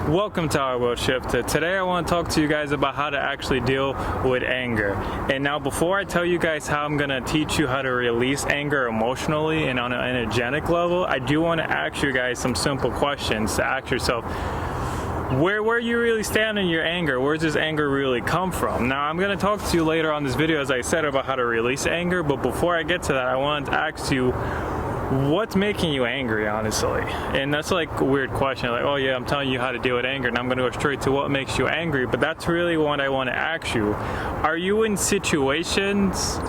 Welcome to Our World Shifted. Today I want to talk to you guys about how to actually deal with anger. And now before I tell you guys how I'm going to teach you how to release anger emotionally and on an energetic level, I do want to ask you guys some simple questions to ask yourself. Where you really stand in your anger? Where does this anger really come from? Now I'm going to talk to you later on this video, as I said, about how to release anger, but before I get to that, I want to ask you, what's making you angry, honestly? And that's like a weird question, like, oh yeah, I'm telling you how to deal with anger, and I'm going to go straight to what makes you angry, but that's really what I want to ask you. Are you in situations,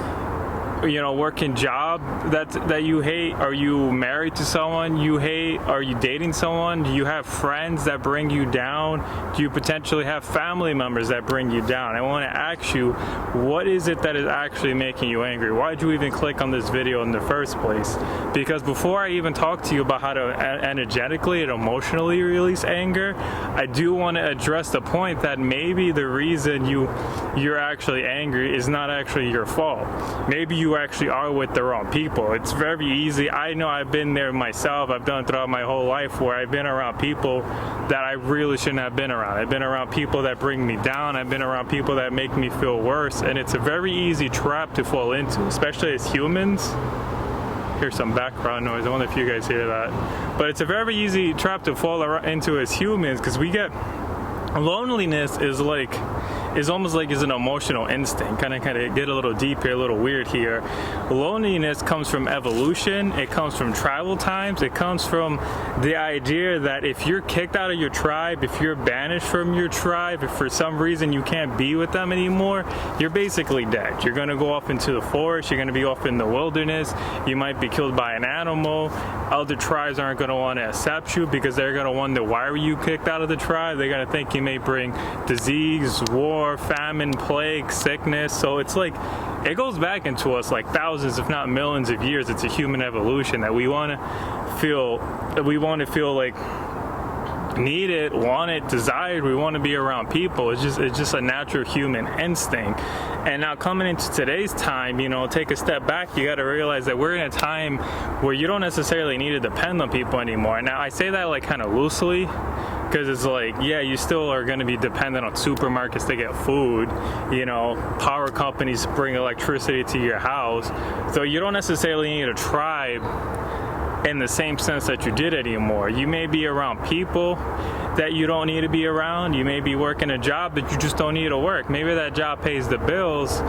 working job that you hate? Are you married to someone you hate? Are you dating someone? Do you have friends that bring you down? Do you potentially have family members that bring you down? I want to ask you, what is it that is actually making you angry? Why did you even click on this video in the first place? Because before I even talk to you about how to energetically and emotionally release anger, I do want to address the point that maybe the reason you're actually angry is not actually your fault. Maybe you actually are with the wrong people. It's very easy. I know I've been there myself. I've done it throughout my whole life where I've been around people that I really shouldn't have been around. I've been around people that bring me down. I've been around people that make me feel worse, and it's a very easy trap to fall into, especially as humans. Here's some background noise. I wonder if you guys hear that. But it's a very easy trap to fall into as humans, because we get loneliness is almost like an emotional instinct. Kind of get a little deep here, a little weird here. Loneliness comes from evolution. It comes from tribal times. It comes from the idea that if you're kicked out of your tribe, if you're banished from your tribe, if for some reason you can't be with them anymore, you're basically dead. You're going to go off into the forest. You're going to be off in the wilderness. You might be killed by an animal. Other tribes aren't going to want to accept you because they're going to wonder, why were you kicked out of the tribe? They're going to think you may bring disease, war, famine, plague, sickness. So it's like, it goes back into us like thousands, if not millions of years. It's a human evolution that we want to feel like needed, wanted, desired. We want to be around people. It's just a natural human instinct. And now coming into today's time, take a step back, you got to realize that we're in a time where you don't necessarily need to depend on people anymore. Now I say that like kind of loosely, because it's like, yeah, you still are going to be dependent on supermarkets to get food, power companies bring electricity to your house, so you don't necessarily need a tribe in the same sense that you did anymore. You may be around people that you don't need to be around. You may be working a job that you just don't need to work. Maybe that job pays the bills,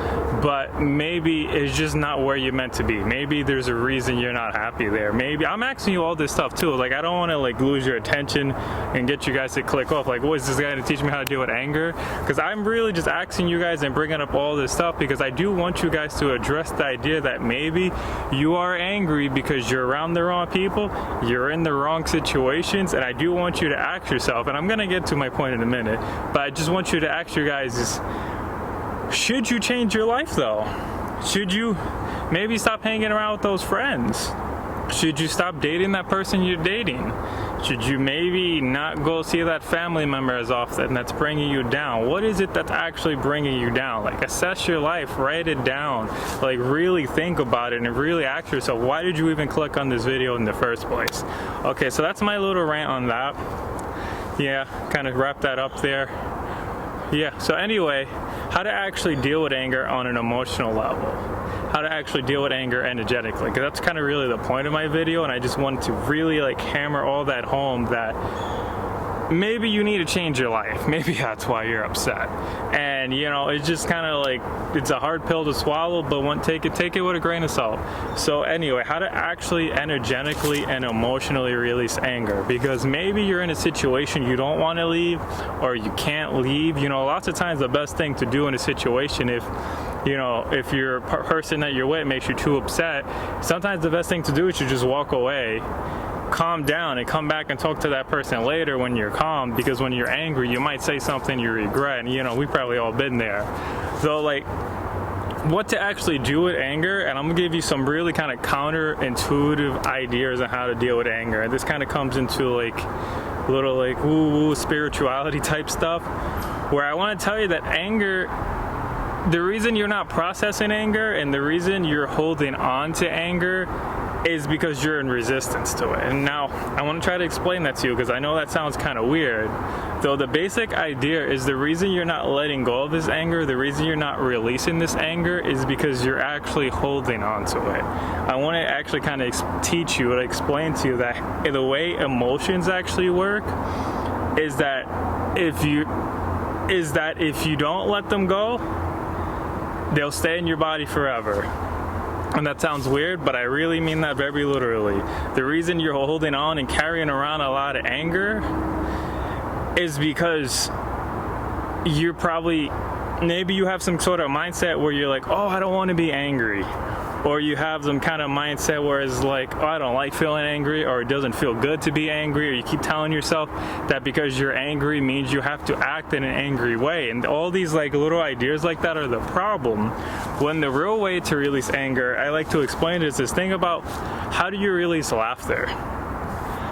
but maybe it's just not where you're meant to be. Maybe there's a reason you're not happy there. Maybe I'm asking you all this stuff too. Like, I don't want to lose your attention and get you guys to click off. Like, what is this guy going to teach me how to deal with anger? Because I'm really just asking you guys and bringing up all this stuff because I do want you guys to address the idea that maybe you are angry because you're around the wrong people, you're in the wrong situations, and I do want you to ask yourself, and I'm going to get to my point in a minute, but I just want you to ask you guys, should you change your life though? Should you maybe stop hanging around with those friends? Should you stop dating that person you're dating? Should you maybe not go see that family member as often that's bringing you down? What is it that's actually bringing you down? Like, assess your life, write it down, like really think about it and really ask yourself, why did you even click on this video in the first place? Okay, so that's my little rant on that. Yeah, kind of wrap that up there. Yeah, so anyway, how to actually deal with anger on an emotional level. How to actually deal with anger energetically, because that's kind of really the point of my video, and I just wanted to really hammer all that home, that maybe you need to change your life. Maybe that's why you're upset. And it's just kind of it's a hard pill to swallow, but take it with a grain of salt. So anyway, how to actually energetically and emotionally release anger, because maybe you're in a situation you don't want to leave, or you can't leave. Lots of times the best thing to do in a situation, if your person that you're with makes you too upset, sometimes the best thing to do is to just walk away, calm down, and come back and talk to that person later when you're calm, because when you're angry you might say something you regret, and we've probably all been there. So what to actually do with anger, and I'm gonna give you some really kind of counterintuitive ideas on how to deal with anger, and this kind of comes into little woo-woo spirituality type stuff, where I want to tell you that anger, the reason you're not processing anger and the reason you're holding on to anger is because you're in resistance to it. And now I want to try to explain that to you because I know that sounds kind of weird. Though the basic idea is the reason you're not letting go of this anger, the reason you're not releasing this anger is because you're actually holding on to it. I want to actually kind of teach you, explain to you that the way emotions actually work is that if you don't let them go, they'll stay in your body forever. And that sounds weird, but I really mean that very literally. The reason you're holding on and carrying around a lot of anger is because you're probably, maybe you have some sort of mindset where you're like, oh, I don't want to be angry. Or you have some kind of mindset where it's like, oh, I don't like feeling angry, or it doesn't feel good to be angry, or you keep telling yourself that because you're angry means you have to act in an angry way. And all these like little ideas like that are the problem. When the real way to release anger, I like to explain it as this thing about how do you release laughter?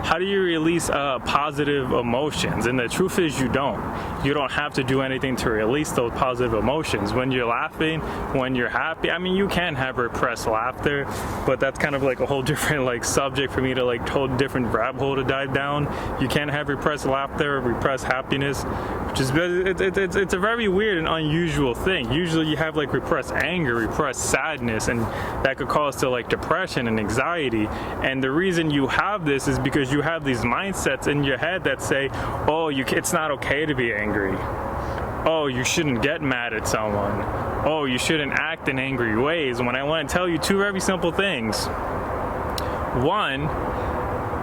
How do you release positive emotions? And the truth is you don't. You don't have to do anything to release those positive emotions. When you're laughing, when you're happy, I mean, you can have repressed laughter, but that's kind of like a whole different like subject for me to like whole different rabbit hole to dive down. You can have repressed laughter, repressed happiness, which is, it's a very weird and unusual thing. Usually you have like repressed anger, repressed sadness, and that could cause to like depression and anxiety. And the reason you have this is because you have these mindsets in your head that say, oh, it's not okay to be angry. Oh, you shouldn't get mad at someone. Oh, you shouldn't act in angry ways. When I want to tell you two very simple things. One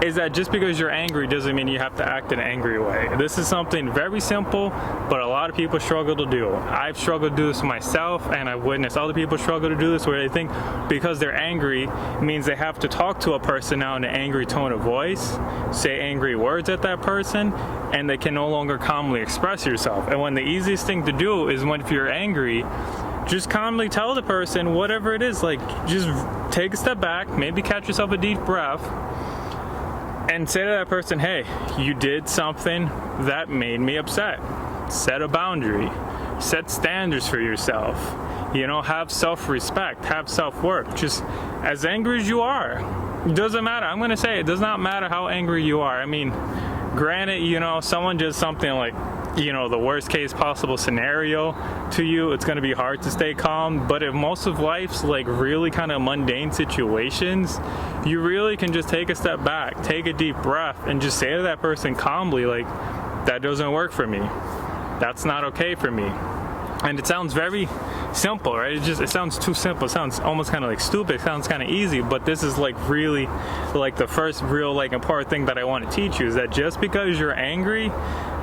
is that just because you're angry doesn't mean you have to act in an angry way. This is something very simple, but a lot of people struggle to do. I've struggled to do this myself, and I've witnessed other people struggle to do this where they think because they're angry means they have to talk to a person now in an angry tone of voice, say angry words at that person, and they can no longer calmly express yourself. And when the easiest thing to do is when if you're angry, just calmly tell the person whatever it is, like just take a step back, maybe catch yourself a deep breath, and say to that person, hey, you did something that made me upset. Set a boundary. Set standards for yourself. You know, have self-respect, have self-worth. Just as angry as you are. It doesn't matter. I'm going to say it does not matter how angry you are. I mean, granted, you know, someone does something like, you know, the worst case possible scenario to you, it's going to be hard to stay calm. But if most of life's like really kind of mundane situations, you really can just take a step back, take a deep breath, and just say to that person calmly, like, that doesn't work for me. That's not okay for me. And it sounds very simple, right? It sounds too simple. It sounds almost kind of like stupid. It sounds kind of easy, but this is like really like the first real like important thing that I want to teach you is that just because you're angry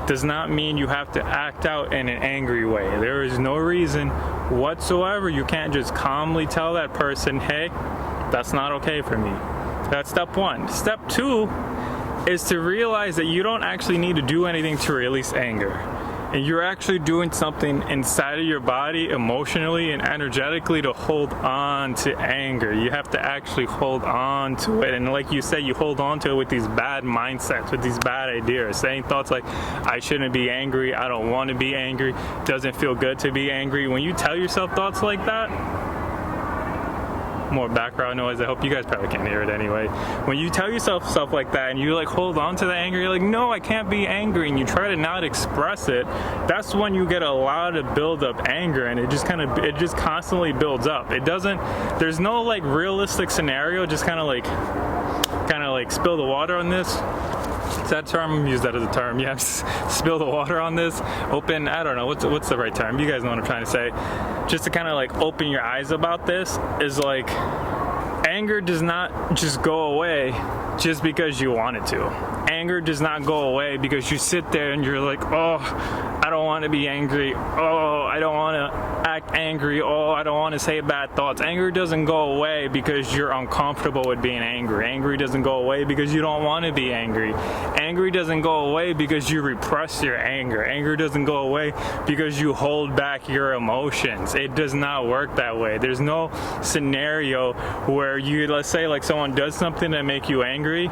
does not mean you have to act out in an angry way. There is no reason whatsoever you can't just calmly tell that person, hey, that's not okay for me. That's step one. Step two is to realize that you don't actually need to do anything to release anger. And you're actually doing something inside of your body emotionally and energetically to hold on to anger. You have to actually hold on to it. And like you said, you hold on to it with these bad mindsets, with these bad ideas, saying thoughts like, I shouldn't be angry, I don't want to be angry, doesn't feel good to be angry. When you tell yourself thoughts like that, more background noise, I hope you guys probably can't hear it anyway. When you tell yourself stuff like that and you like hold on to the anger, you're like, no, I can't be angry, and you try to not express it, that's when you get a lot of build up anger, and it just constantly builds up. It doesn't, there's no like realistic scenario, just kind of like spill the water on this. Is that term? Use that as a term. Yes. Spill the water on this. Open, I don't know, what's the right term? You guys know what I'm trying to say. Just to kind of like open your eyes about this is like, anger does not just go away just because you want it to. Anger does not go away because you sit there and you're like, oh, I don't want to be angry. Oh, I don't want to act angry. Oh, I don't want to say bad thoughts. Anger doesn't go away because you're uncomfortable with being angry. Anger doesn't go away because you don't want to be angry. Anger doesn't go away because you repress your anger. Anger doesn't go away because you hold back your emotions. It does not work that way. There's no scenario where you, let's say like someone does something that make you angry,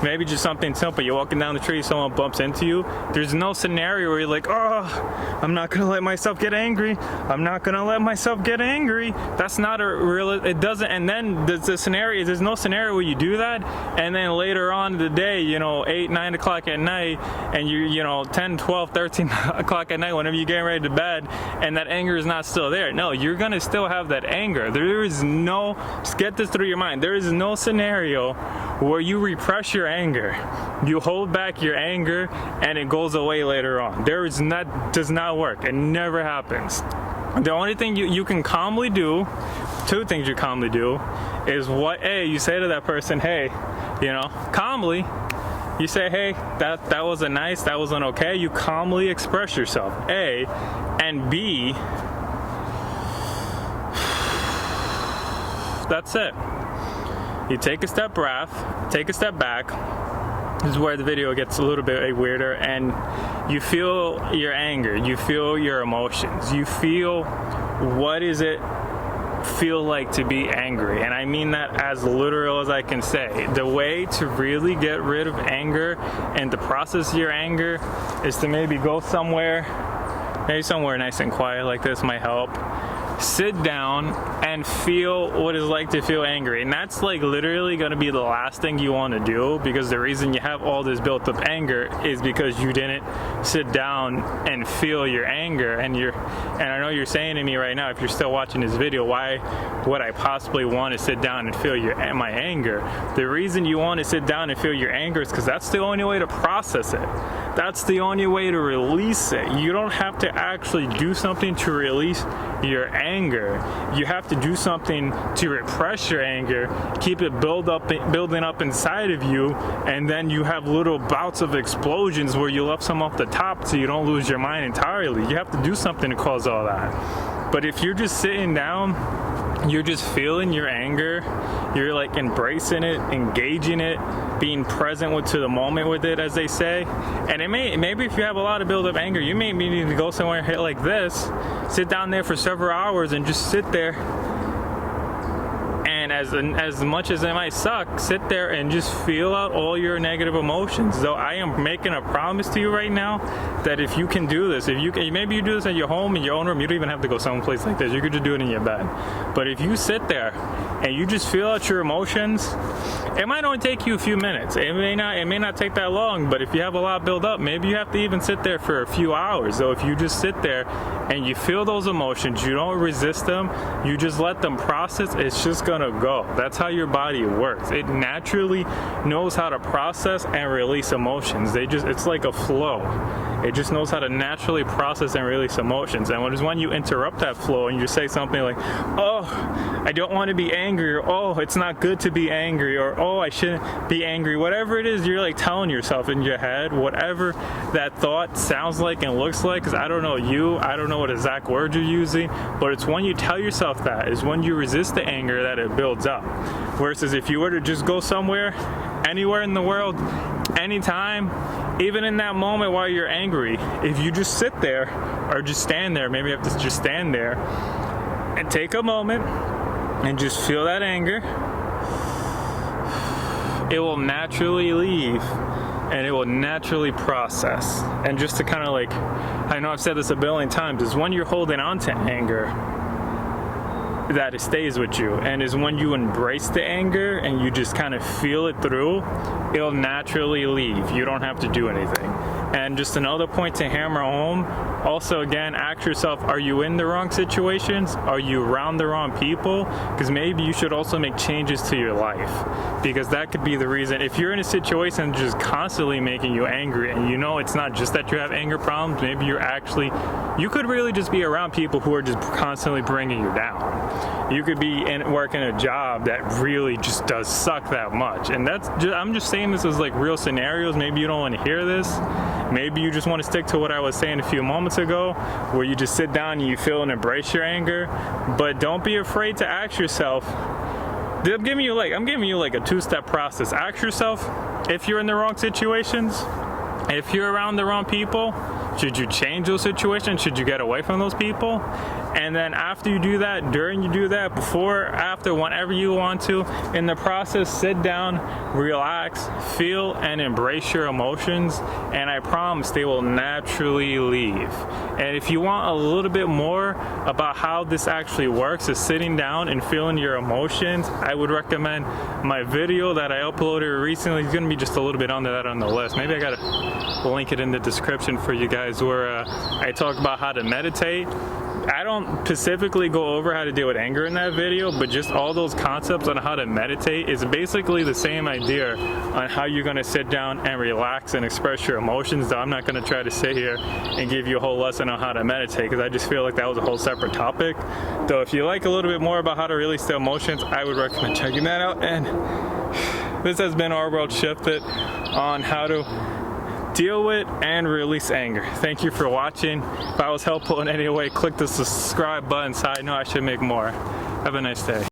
maybe just something simple. You're walking down the street, someone bumps into you. There's no scenario where you're like, oh, I'm not going to let myself get angry. I'm not going gonna let myself get angry. That's not a real, it doesn't, and then the scenario, there's no scenario where you do that, and then later on in the day, 8, 9 o'clock at night, and you know, 10, 12, 13 o'clock at night, whenever you're getting ready to bed, and that anger is not still there. No, you're gonna still have that anger. There is no, get this through your mind, there is no scenario where you repress your anger, you hold back your anger, and it goes away later on. Does not work. It never happens. The only thing you can calmly do, two things you calmly do, is you say to that person, hey, calmly, you say, hey, that wasn't nice, that wasn't okay. You calmly express yourself, A, and B, that's it. You take a step back. This is where the video gets a little bit weirder, and you feel your anger, you feel your emotions, you feel what does it feel like to be angry. And I mean that as literal as I can say. The way to really get rid of anger and to process your anger is to maybe go somewhere, maybe somewhere nice and quiet like this might help. Sit down and feel what it's like to feel angry. And that's like literally going to be the last thing you want to do, because the reason you have all this built up anger is because you didn't sit down and feel your anger. And I know you're saying to me right now, if you're still watching this video, why would I possibly want to sit down and feel my anger? The reason you want to sit down and feel your anger is because that's the only way to process it. That's the only way to release it. You don't have to actually do something to release your anger. You have to do something to repress your anger, keep it building up inside of you, and then you have little bouts of explosions where you let some off the top so you don't lose your mind entirely. You have to do something to cause all that. But if you're just sitting down, you're just feeling your anger, you're like embracing it, engaging it, being present to the moment with it, as they say. And maybe if you have a lot of build-up anger, you may need to go somewhere like this, sit down there for several hours and just sit there. And as much as it might suck, sit there and just feel out all your negative emotions. Though I am making a promise to you right now that if you can do this, maybe you do this at your home, in your own room, you don't even have to go someplace like this. You could just do it in your bed. But if you sit there and you just feel out your emotions, it might only take you a few minutes. It may not take that long, but if you have a lot built up, maybe you have to even sit there for a few hours. So if you just sit there and you feel those emotions, you don't resist them, you just let them process, it's just gonna go. That's how your body works. It naturally knows how to process and release emotions. It's like a flow. It just knows how to naturally process and release emotions. And when you interrupt that flow and you say something like, oh, I don't want to be angry, or oh, it's not good to be angry, or oh, I shouldn't be angry, whatever it is you're like telling yourself in your head, whatever that thought sounds like and looks like, because I don't know what exact words you're using, but it's when you tell yourself that, is when you resist the anger that it builds up. Versus if you were to just go somewhere, anywhere in the world, anytime, even in that moment while you're angry, if you just sit there or just stand there, maybe you have to just stand there and take a moment and just feel that anger, it will naturally leave and it will naturally process. And just to kind of like, I know I've said this a billion times, is when you're holding on to anger, that it stays with you, and is when you embrace the anger and you just kind of feel it through, it'll naturally leave. You don't have to do anything. And just another point to hammer home, also again, ask yourself, are you in the wrong situations? Are you around the wrong people? Because maybe you should also make changes to your life, because that could be the reason. If you're in a situation just constantly making you angry, and you know it's not just that you have anger problems, maybe you could really just be around people who are just constantly bringing you down. You could be working a job that really just does suck that much. And I'm just saying this as like real scenarios. Maybe you don't want to hear this. Maybe you just want to stick to what I was saying a few moments ago, where you just sit down and you feel and embrace your anger. But don't be afraid to ask yourself, I'm giving you like a two-step process. Ask yourself, if you're in the wrong situations, if you're around the wrong people, Should you change those situations? Should you get away from those people? And then after you do that, during you do that, before, after, whenever you want to, in the process, sit down, relax, feel and embrace your emotions, and I promise they will naturally leave. And if you want a little bit more about how this actually works, is sitting down and feeling your emotions, I would recommend my video that I uploaded recently. It's gonna be just a little bit under that on the list. Maybe I gotta link it in the description for you guys, where I talk about how to meditate. I don't specifically go over how to deal with anger in that video, but just all those concepts on how to meditate is basically the same idea on how you're gonna sit down and relax and express your emotions. Though I'm not gonna try to sit here and give you a whole lesson on how to meditate, because I just feel like that was a whole separate topic. Though if you like a little bit more about how to release the emotions, I would recommend checking that out. And this has been Our World Shifted on how to deal with and release anger. Thank you for watching. If I was helpful in any way, click the subscribe button so I know I should make more. Have a nice day.